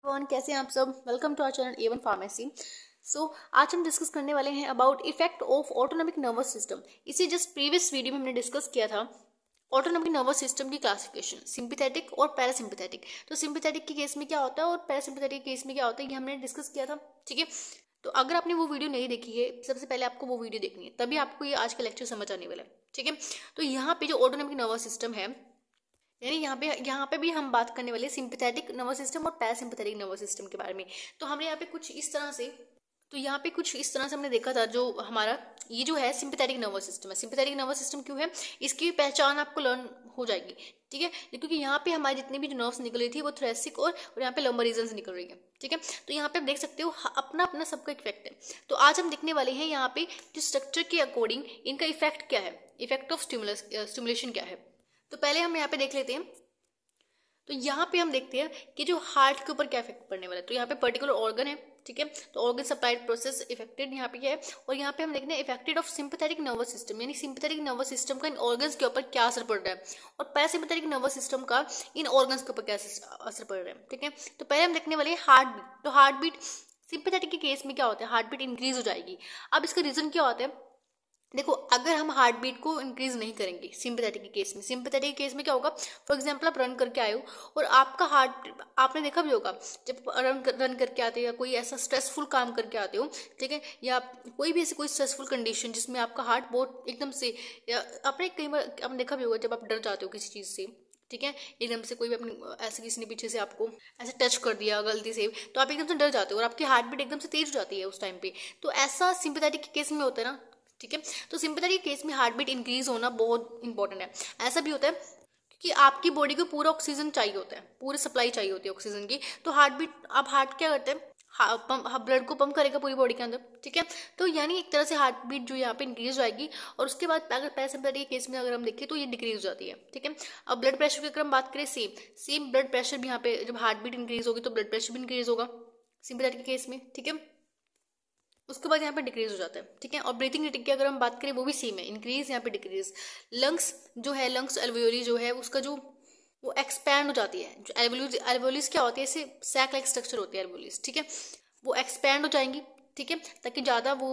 Everyone, कैसे हैं आप सब। Welcome to our channel A1 pharmacy. आज हम डिस्कस करने वाले हैं about effect of autonomic nervous system. इसी जस्ट प्रीवियस वीडियो में हमने डिस्कस किया था ऑटोनॉमिक नर्वस सिस्टम की क्लासिफिकेशन, सिंपैथेटिक और पैरासिम्पैथेटिक। तो सिंपैथेटिक के केस में क्या होता है और पैरासिम्पैथेटिक के केस में क्या होता है, ये हमने डिस्कस किया था। ठीक है, तो अगर आपने वो वीडियो नहीं देखी है, सबसे पहले आपको वो वीडियो देखनी है, तभी आपको ये आज का लेक्चर समझ आने वाला है। ठीक है, तो यहाँ पे जो ऑटोनॉमिक नर्वस सिस्टम है, यानी यहाँ पे भी हम बात करने वाले सिंपैथेटिक नर्वस सिस्टम और पैरासिम्पैथेटिक नर्वस सिस्टम के बारे में। तो हमने यहाँ पे कुछ इस तरह से हमने देखा था, जो हमारा ये जो है सिंपैथेटिक नर्वस सिस्टम है। सिंपैथेटिक नर्वस सिस्टम क्यों है, इसकी पहचान आपको लर्न हो जाएगी। ठीक है, क्योंकि यहाँ पे हमारी जितनी भी जो नर्व्स निकल रही थी वो थोरेसिक और यहाँ पे लंबर रीजन से निकल रही है। ठीक है, तो यहाँ पे आप देख सकते हो अपना अपना सबका इफेक्ट है। तो आज हम देखने वाले हैं यहाँ पे जो स्ट्रक्चर के अकॉर्डिंग इनका इफेक्ट क्या है, इफेक्ट ऑफ स्टिमुलेशन क्या है। तो पहले हम यहाँ पे देख लेते हैं। तो यहाँ पे हम देखते हैं कि जो हार्ट के ऊपर क्या इफेक्ट पड़ने वाला है। तो यहाँ पे पर्टिकुलर ऑर्गन है। ठीक है, तो ऑर्गन सप्लाइड प्रोसेस इफेक्टेड यहाँ पे क्या है, और यहाँ पे हम देखते हैं affected of sympathetic nervous system, यानी सिंपैथेटिक नर्वस सिस्टम का इन ऑर्गन्स के ऊपर क्या असर पड़ रहा है, और पैरासिम्पैथेटिक नर्वस सिस्टम का इन ऑर्गन्स के ऊपर क्या असर पड़ रहा है। ठीक है, तो पहले हम देखने वाले हैं हार्ट बीट। तो हार्ट बीट सिंपैथेटिक के केस में क्या होता है, हार्ट बीट इंक्रीज हो जाएगी। अब इसका रीजन क्या होता है, देखो, अगर हम हार्ट बीट को इंक्रीज नहीं करेंगे सिंपैथेटिक के केस में, सिंपैथेटिक के केस में क्या होगा, फॉर एग्जांपल आप रन करके आए हो और आपका हार्ट, आपने देखा भी होगा जब रन करके आते हो या कोई ऐसा स्ट्रेसफुल काम करके आते हो, ठीक है, या कोई भी ऐसी कोई स्ट्रेसफुल कंडीशन जिसमें आपका हार्ट बहुत एकदम से, या आपने कई बार आपने देखा भी होगा जब आप डर जाते हो किसी चीज़ से, ठीक है, एकदम से कोई भी अपनी ऐसे किसी ने पीछे से आपको ऐसे टच कर दिया गलती से, तो आप एकदम से डर जाते हो और आपकी हार्ट बीट एकदम से तेज हो जाती है उस टाइम पे। तो ऐसा सिंपैथेटिक के केस में होता है ना। ठीक है, तो सिंपैथेटिक केस में हार्ट बीट इंक्रीज होना बहुत इंपॉर्टेंट है। ऐसा भी होता है क्योंकि आपकी बॉडी को पूरा ऑक्सीजन चाहिए होता है, पूरी सप्लाई चाहिए होती है ऑक्सीजन की। तो हार्ट बीट, अब हार्ट क्या करते हैं, ब्लड को पंप करेगा पूरी बॉडी के अंदर। ठीक है, तो यानी एक तरह से हार्ट बीट जो यहाँ पे इंक्रीज हो जाएगी, और उसके बाद अगर पैरासिम्पैथेटिक केस में अगर हम देखें तो ये डिक्रीज हो जाती है। ठीक है, अब ब्लड प्रेशर की अगर हम बात करें, सेम ब्लड प्रेशर भी यहाँ पे, जब हार्ट बीट इंक्रीज होगी तो ब्लड प्रेशर भी इंक्रीज होगा सिंपैथेटिक केस में। ठीक है, उसके बाद यहाँ पे डिक्रीज हो जाता है। ठीक है, और ब्रीथिंग रेट की अगर हम बात करें वो भी सेम है, इंक्रीज यहाँ पे डिक्रीज। लंग्स जो है, लंग्स एल्वियोली जो है उसका जो वो एक्सपैंड हो जाती है। जो एल्वियोलिस क्या होती है, ऐसे सैक लाइक स्ट्रक्चर होती है एल्वियोलिस। ठीक है, वो एक्सपैंड हो जाएंगी। ठीक है, ताकि ज़्यादा वो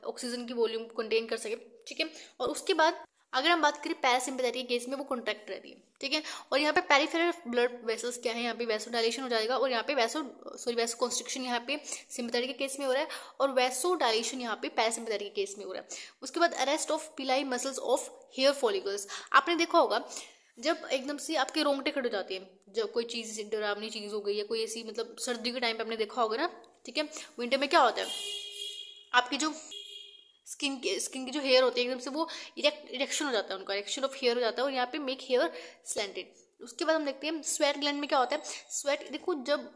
ऑक्सीजन की वॉल्यूम कंटेन कर सके। ठीक है, और उसके बाद अगर हम बात करें पैरासिम्पैथेटिक केस में वो कॉन्ट्रैक्ट रहती है। ठीक है, और यहाँ पे पेरिफेरल ब्लड वेसल्स क्या है, यहाँ पे वैसो डायलेशन हो जाएगा, और यहाँ पे वैसो कॉन्स्ट्रिक्शन यहाँ पे सिम्पैथेटिक के केस में हो रहा है, और वैसो डायलेशन यहाँ पे पैरासिम्पैथेटिक के केस में हो रहा है। उसके बाद अरेस्ट ऑफ पिलाई मसल्स ऑफ हेयर फॉलिकल्स। आपने देखा होगा जब एकदम से आपके रोंगटे खड़े हो जाते हैं, जब कोई चीज़ डरावनी चीज़ हो गई है, कोई ऐसी, मतलब सर्दी के टाइम पे आपने देखा होगा ना। ठीक है, विंटर में क्या होता है, आपकी जो स्किन की जो हेयर होती है एकदम से वो इरेक्शन हो जाता है, उनका इरेक्शन ऑफ हेयर हो जाता है, और यहाँ पे मेक हेयर स्लैंटेड। उसके बाद हम देखते हैं स्वेट ग्लैंड में क्या होता है। स्वेट, देखो, जब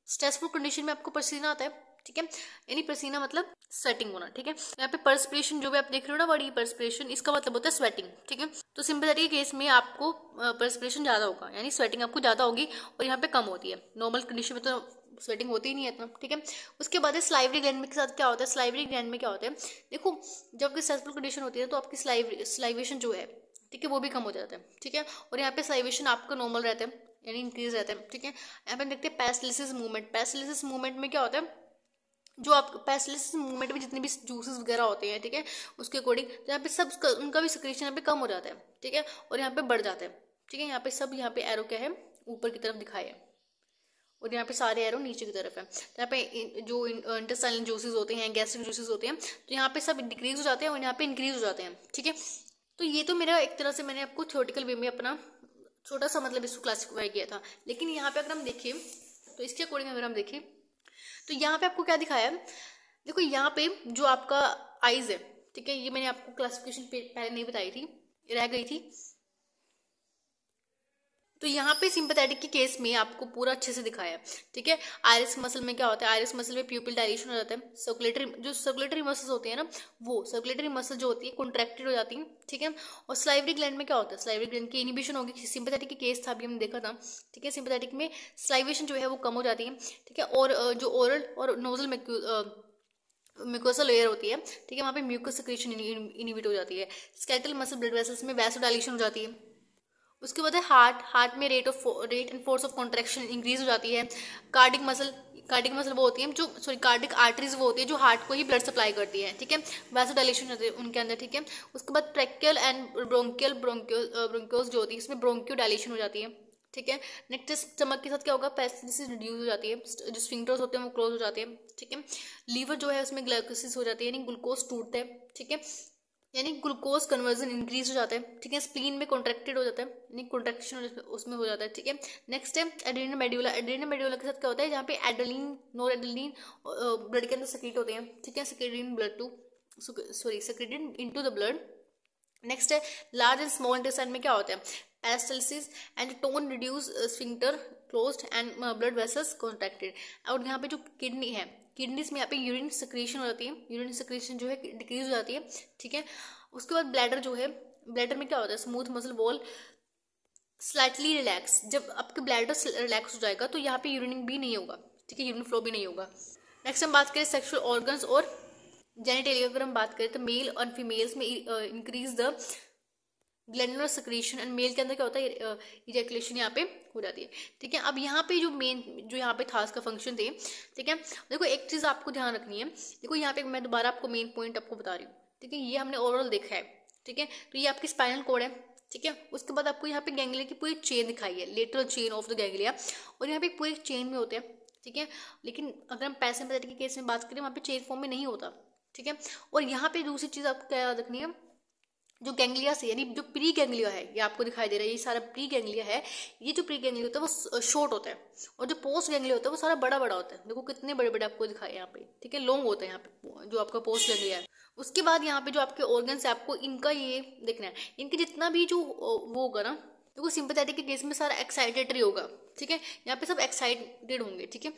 स्ट्रेसफुल कंडीशन में आपको पसीना आता है, ठीक है, यानी पसीना मतलब स्वेटिंग होना। ठीक है, यहाँ पे पर्सपिरेशन जो भी आप देख रहे हो ना, वर्ड पर्सपिरेशन, इसका मतलब होता है स्वेटिंग। ठीक है, तो सिंपैथेटिक केस में आपको पर्सपिरेशन ज्यादा होगा, यानी स्वेटिंग आपको ज्यादा होगी, और यहाँ पे कम होती है। नॉर्मल कंडीशन में तो स्वेटिंग होती ही नहीं है इतना। ठीक है, उसके बाद स्लाइवरी ग्लैंड के साथ क्या होता है, स्लाइवरी ग्लैंड में क्या होता है, देखो, जब आपकी स्ट्रेसफुल कंडीशन होती है तो आपकी स्लाइवेशन जो है, ठीक है, वो भी कम हो जाता है। ठीक है, और यहाँ पे स्लाइवेशन आपका नॉर्मल रहता है, यानी इंक्रीज रहता है। ठीक है, यहाँ पे देखते हैं पैरालिसिस मूवमेंट। पैरालिसिस मूवमेंट में क्या होता है, जो आप पैरालिसिस मूवमेंट में जितने भी जूसेस वगैरह होते हैं, ठीक है, उसके अकॉर्डिंग यहाँ पे सब उनका भी सिक्रेशन यहाँ पे कम हो जाता है। ठीक है, और यहाँ पे बढ़ जाता है। ठीक है, यहाँ पे सब, यहाँ पे एरो क्या है, ऊपर की तरफ दिखाया है, और यहाँ पे सारे एरो नीचे की तरफ है। तो यहाँ पे जो इंटेस्टाइनल जूसेस होते हैं, गैस्ट्रिक जूसेस होते हैं, तो यहाँ पे सब डिक्रीज हो जाते हैं और यहाँ पे इंक्रीज हो जाते हैं। ठीक है, तो ये तो मेरा एक तरह से मैंने आपको थ्योरेटिकल वे में अपना छोटा सा मतलब इसको क्लासिफाई किया था। लेकिन यहाँ पे अगर हम देखें तो इसके अकॉर्डिंग अगर हम देखें तो यहाँ पे आपको क्या दिखाया है, देखो, यहाँ पे जो आपका आइज है, ठीक है, ये मैंने आपको क्लासिफिकेशन पहले नहीं बताई थी, रह गई थी। तो यहाँ पे सिंपैथेटिक के केस में आपको पूरा अच्छे से दिखाया है। ठीक है, आयरिस मसल में क्या होता है, आयरिस मसल में प्यूपिल डायलेशन हो जाता है। सर्कुलेटरी मसल्स होती है ना, वो सर्कुलेटरी मसल जो होती है कॉन्ट्रैक्टेड हो जाती है। ठीक है, और स्लाइवरी ग्लैंड में क्या होता है, स्लाइवरी ग्लैंड की इनिबिशन होगी। सिंपैथेटिक के केस था, अभी हमने देखा था। ठीक है, सिंपैथेटिक में स्लाइवेशन जो है वो कम हो जाती है। ठीक है, और जो ओरल और नोजल में म्यूकोसल लेयर होती है, ठीक है, वहाँ पे म्यूकस सिक्रेशन इनिबिट हो जाती है। स्केलेटल मसल ब्लड वेसल्स में वैसोडाइलेशन हो जाती है। उसके बाद है हार्ट में rate and force of contraction increase हो जाती है। कार्डिक मसल वो होती है जो कार्डिक आर्टरीज वो होती है जो हार्ट को ही ब्लड सप्लाई करती है, ठीक है। वैसोडाइलेशन होती है उनके अंदर, ठीक है। उसके बाद ट्रैकियल एंड ब्रोंकियोस जो होती है इसमें ब्रोंकियो डायलेशन हो जाती है, ठीक है। नेक्स्ट स्टमक के साथ क्या होगा, पैरालिसिस रिड्यूस हो जाती है, जो स्फिंक्टर्स होते हैं वो क्लोज हो जाते हैं, ठीक है। लीवर जो है उसमें ग्लाइकोसिस हो जाती है यानी ग्लूकोज टूटता है, ठीक है, यानी ग्लूकोज कन्वर्जन इंक्रीज हो जाता है, ठीक है। स्प्लीन में कॉन्ट्रैक्टेड हो जाता है यानी कॉन्ट्रैक्शन उसमें हो जाता है, ठीक है। नेक्स्ट है एड्रेनल मेड्यूला। एड्रेनल मेड्यूला के साथ क्या होता है, जहाँ पे एड्रेनलिन नोर एड्रेनलिन ब्लड के अंदर सेक्रेट होते हैं, ठीक है, secreted into the blood. Next है लार्ज एंड स्मॉल इंटेस्टाइन में क्या होता है, peristalsis and tone reduce sphincter closed end blood vessels contracted. और यहाँ पे जो किडनी है, किडनीज में यहाँ पे यूरिन सिक्रीशन हो जाती है, यूरिन सिक्रीशन जो है डिक्रीज हो जाती है, ठीक है। उसके बाद ब्लैडर जो है, ब्लैडर में क्या होता है, smooth muscle wall slightly relax. जब आपके ब्लैडर रिलैक्स हो जाएगा तो यहाँ पे यूरिनिंग भी नहीं होगा, ठीक है, यूरिन फ्लो भी नहीं होगा। नेक्स्ट हम बात करें सेक्सुअल ऑर्गन्स और जेनिटेलिया। अगर हम बात करें तो मेल और फीमेल्स में increase the glandular secretion and male के अंदर क्या होता है, इजैकुलेशन यहाँ पे हो जाती है, ठीक है। अब यहाँ पे जो यहाँ पे था इसका फंक्शन थे, ठीक है। देखो एक चीज आपको ध्यान रखनी है, देखो यहाँ पे मैं दोबारा आपको मेन पॉइंट आपको बता रही हूँ, ठीक है। ये हमने ओवरऑल देखा है, ठीक है, तो ये आपकी स्पाइनल कॉर्ड है, ठीक है। उसके बाद आपको यहाँ पे गैंग्लिया की पूरी चेन दिखाई है, lateral chain of the ganglia, और यहाँ पे पूरी चेन में होते हैं, ठीक है। लेकिन अगर हम पैरासिम्पैथेटिक के केस में बात करें वहाँ पे चेन फॉर्म में नहीं होता, ठीक है। और यहाँ पे दूसरी चीज आपको क्या याद रखनी है, जो गैंग्लिया से यानी जो प्री गैंग्लिया है, ये आपको दिखाई दे रहा है, ये सारा प्री गैंग्लिया है। ये जो प्री गैंग्लिया होता है वो शॉर्ट होता है, और जो पोस्ट गैंग्लिया होता है वो सारा बड़ा बड़ा होता है। देखो कितने बड़े बड़े आपको दिखाए यहाँ पे, ठीक है, लॉन्ग होता है यहाँ पे जो आपका पोस्ट गैंग्लिया है। उसके बाद यहाँ पे जो आपके ऑर्गन्स है आपको इनका ये देखना है, इनके जितना भी जो वो होगा ना, देखो सिंपैथेटिक के केस में सारा एक्साइटेटरी होगा, ठीक है, यहाँ पे सब एक्साइटेड होंगे, ठीक है।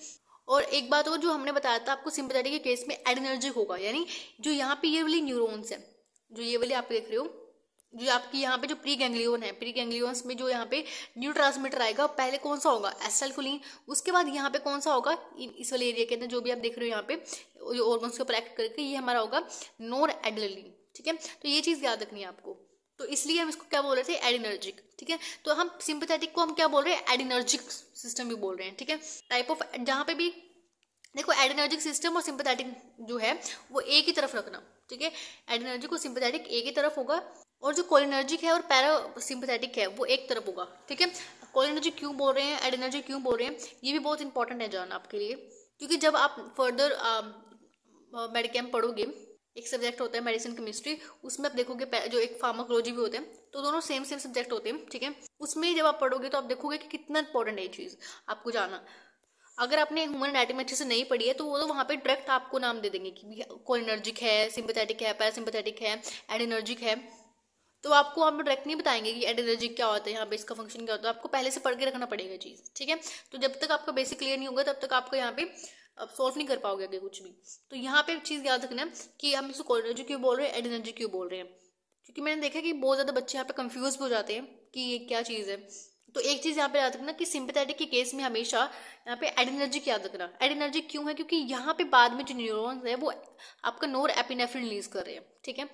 और एक बात और जो हमने बताया था आपको, सिंपैथेटिक के केस में एडिनर्जिक होगा, यानी जो यहाँ पे ये वाली न्यूरॉन्स है, जो ये वाली आप देख रहे हो, जो आपकी यहाँ पे जो प्री गैंग्लियन है, प्री गैंग्लियंस में जो यहाँ पे न्यूरोट्रांसमीटर आएगा पहले कौन सा होगा, एसिटाइलकोलिन। उसके बाद यहाँ पे कौन सा होगा, इस वाले एरिया के अंदर जो भी आप देख रहे हो यहाँ पे जो ऑर्गन्स के ऊपर एक्ट करके, ये हमारा होगा नोर एड्रेनलिन, ठीक है। तो ये चीज याद रखनी है आपको, तो इसलिए हम इसको क्या बोल रहे थे, एडिनर्जिक, ठीक है। तो हम सिंपैथेटिक को हम क्या बोल रहे हैं, एडिनर्जिक सिस्टम भी बोल रहे हैं, ठीक है। टाइप ऑफ जहाँ पे भी देखो एडिनर्जिक सिस्टम और सिंपैथेटिक जो है वो एक ही तरफ रखना, ठीक है। एडिनर्जिक और सिंपैथेटिक एक ही तरफ होगा, और जो कोलिनर्जिक है और पैरासिम्पैथेटिक है वो एक तरफ होगा, ठीक है। कोलिनर्जिक क्यों बोल रहे हैं, एडिनर्जिक क्यों बोल रहे हैं, ये भी बहुत इंपॉर्टेंट है जानना आपके लिए, क्योंकि जब आप फर्दर मेडिकेम पढ़ोगे, एक सब्जेक्ट होता है मेडिसिन केमिस्ट्री, उसमें आप देखोगे जो एक फार्माकोलॉजी भी होते हैं, तो दोनों सेम सब्जेक्ट होते हैं, ठीक है। उसमें जब आप पढ़ोगे तो आप देखोगे कि कितना इंपॉर्टेंट है ये चीज आपको जानना। अगर आपने ह्यूमन एनाटॉमी अच्छे से नहीं पढ़ी है तो वो तो वहाँ पे डायरेक्ट आपको नाम दे देंगे कि कोलिनर्जिक है, सिंपैथेटिक है, पैरासिम्पैथेटिक है, एडिनर्जिक है, तो आपको हम डायरेक्ट नहीं बताएंगे कि एडिनर्जिक क्या होता है, यहाँ पे इसका फंक्शन क्या होता है, आपको पहले से पढ़ के रखना पड़ेगा चीज़, ठीक है। तो जब तक आपका बेसिक क्लियर नहीं होगा तब तक आपको यहाँ पे अब सॉल्व नहीं कर पाओगे आगे कुछ भी। तो यहाँ पे चीज़ याद रखना कि हम इसको कोलिनर्जिक क्यों बोल रहे हैं, एडिनर्जिक क्यों बोल रहे हैं, क्योंकि मैंने देखा कि बहुत ज़्यादा बच्चे यहाँ पे कंफ्यूज हो जाते हैं कि ये क्या चीज़ है। तो एक चीज़ यहाँ पे याद रखना कि सिंपैथेटिक के केस में हमेशा यहाँ पे एडिनर्जिक याद रखना। एडिनर्जिक क्यों है, क्योंकि यहाँ पे बाद में जो न्यूरॉन्स है वो आपका नोर एपिनेफ्रिन रिलीज कर रहे हैं, ठीक है।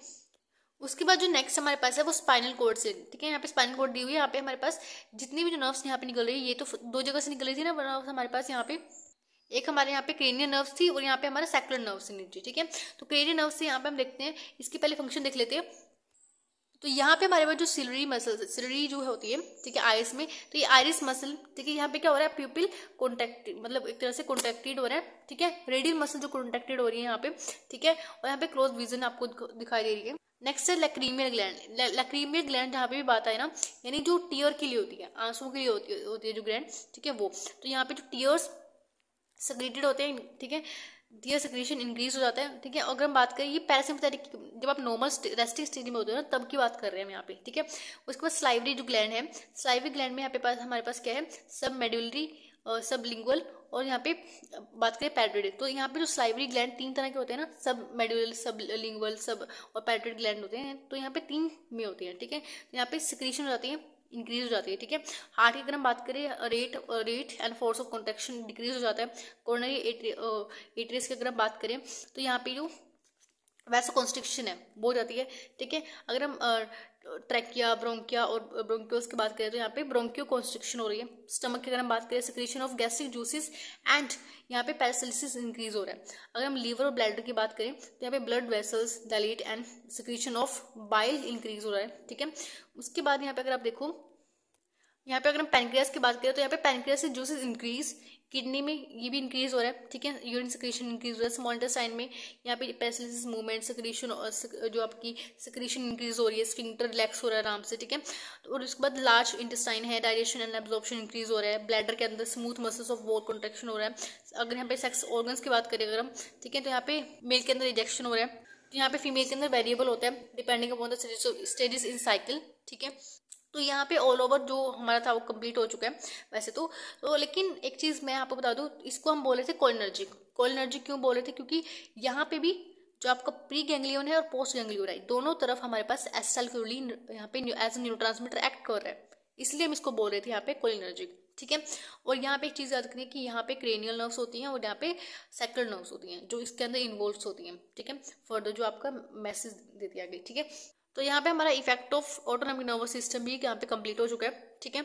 उसके बाद जो नेक्स्ट हमारे पास है वो स्पाइनल कोड से, ठीक है। यहाँ पे स्पाइनल कोड दी हुई है, यहाँ पे हमारे पास जितनी भी जो नर्व्स यहाँ पे निकल रही है, ये तो दो जगह से निकल रही थी ना नर्व्स हमारे पास, यहाँ पे एक हमारे यहाँ पे क्रेनियल नर्व्स थी और यहाँ पे हमारा सैकुलर नर्व्स से नीचे, ठीक है। तो क्रेनियल नर्व्स से यहाँ पे हम देखते हैं, इसके पहले फंक्शन देख लेते हैं। तो यहाँ पे हमारे पास जो सिलरी मसल, सिलरी जो होती है, ठीक है, आइरिस में, तो ये आइरिस मसल, ठीक है, यहाँ पे क्या हो रहा है, प्यूपिल कॉन्ट्रैक्टेड, मतलब एक तरह से कॉन्ट्रैक्टेड हो रहा है, ठीक है। रेडियल मसल जो कॉन्ट्रैक्टेड हो रही है यहाँ पे, ठीक है, और यहाँ पे क्लोज विजन आपको दिखाई दे रही है। नेक्स्ट है लैक्रीमियल ग्लैंड। लैक्रीमियल ग्लैंड जहाँ पे भी बात आए ना, यानी जो टीयर के लिए होती है, आंसुओं के लिए होती है जो ग्लैंड, ठीक है, वो। तो यहाँ पे जो टीयर्स सेक्रेटेड होते हैं, ठीक है, टीयर सेक्रेशन इंक्रीज हो जाता है, ठीक है। अगर हम बात करें ये पैरासिम्पैथेटिक, जब आप नॉर्मल रेस्टिंग स्टेज में होते हो ना तब की बात कर रहे हैं हम यहाँ पे, ठीक है। उसके बाद स्लाइवरी जो ग्लैंड है, स्लाइवरी ग्लैंड में यहाँ पे पास हमारे पास क्या है, सब मेडुलरी, सब लिंगुअल, और यहाँ पे बात करें पैराटाइड, तो यहाँ पे जो स्लाइवरी ग्लैंड तीन तरह के होते हैं ना, सब मेडुलर, सब लिंगुअल, सब और पैराटाइड ग्लैंड होते हैं, तो यहाँ पे तीन में होते हैं, ठीक है। यहाँ पे सिक्रीशन हो जाती है, इंक्रीज हो जाती है, ठीक है। हार्ट की अगर हम बात करें, rate and force of contraction decrease हो जाता है। कोरोनरी एट्रियस की अगर हम बात करें तो यहाँ पे जो वैसा कॉन्स्ट्रिक्शन है वो हो जाती है, ठीक है। अगर हम ट्रैकिया, ब्रोंकिया और ब्रोंकियोस की बात करें तो यहाँ पे ब्रोंकियो कॉन्स्ट्रिक्शन हो रही है। स्टमक की अगर हम बात करें secretion of gastric juices and यहाँ पे पैरालिसिस इंक्रीज हो रहा है। अगर हम लीवर और ब्लैडर की बात करें तो यहाँ पे blood vessels dilate and secretion of bile increase हो रहा है, ठीक है। उसके बाद यहाँ पे अगर आप देखो, यहाँ पे अगर हम पैनक्रियास की बात करें तो यहाँ पे पैनक्रियास से जूसेस इंक्रीज, किडनी में ये भी इंक्रीज हो रहा है, ठीक है। यूरिन सिक्रीशन इंक्रीज हो रहा है। स्मॉल इंटेस्टाइन में यहाँ पे पैरालिसिस मूवमेंट सिक्रीशन और जो आपकी सिक्रीशन इंक्रीज हो रही है, स्फिंक्टर रिलैक्स हो रहा है आराम से, ठीक है। और उसके बाद लार्ज इंटेस्टाइन है, डाइजेशन एंड एब्जॉर्प्शन इंक्रीज हो रहा है। ब्लैडर के अंदर smooth muscles of wall contraction हो रहा है। अगर यहाँ पे सेक्स ऑर्गन्स की बात करें अगर हम, ठीक है, तो यहाँ पे मेल के अंदर इजेक्शन हो रहा है, तो यहाँ पे फीमेल के अंदर वेरिएबल होता है depending upon the stages in cycle, ठीक है। तो यहाँ पे ऑल ओवर जो हमारा था वो कंप्लीट हो चुका है वैसे तो लेकिन एक चीज़ मैं आपको बता दूँ, इसको हम बोले थे कोलिनर्जिक। कोलिनर्जिक क्यों बोले थे? क्योंकि यहाँ पे भी जो आपका प्री गैंग्लियन है और पोस्ट गैंग्लियन है, दोनों तरफ हमारे पास एसिटाइलकोलिन यहाँ पे एज ए न्यूरोट्रांसमीटर एक्ट कर रहा है, इसलिए हम इसको बोल रहे थे यहाँ पे कोलिनर्जिक, ठीक है। और यहाँ पे एक चीज़ याद रखनी है कि यहाँ पे क्रेनियल नर्व्स होती हैं और यहाँ पे सैक्रल नर्व्स होती हैं जो इसके अंदर इन्वॉल्व होती हैं, ठीक है, फर्दर जो आपका मैसेज देती है आगे, ठीक है। तो यहाँ पे हमारा effect of autonomic nervous system भी यहाँ पे कंप्लीट हो चुका है, ठीक है।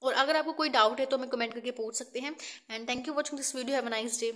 और अगर आपको कोई डाउट है तो हमें कमेंट करके पूछ सकते हैं। And thank you watching this video, have a nice day.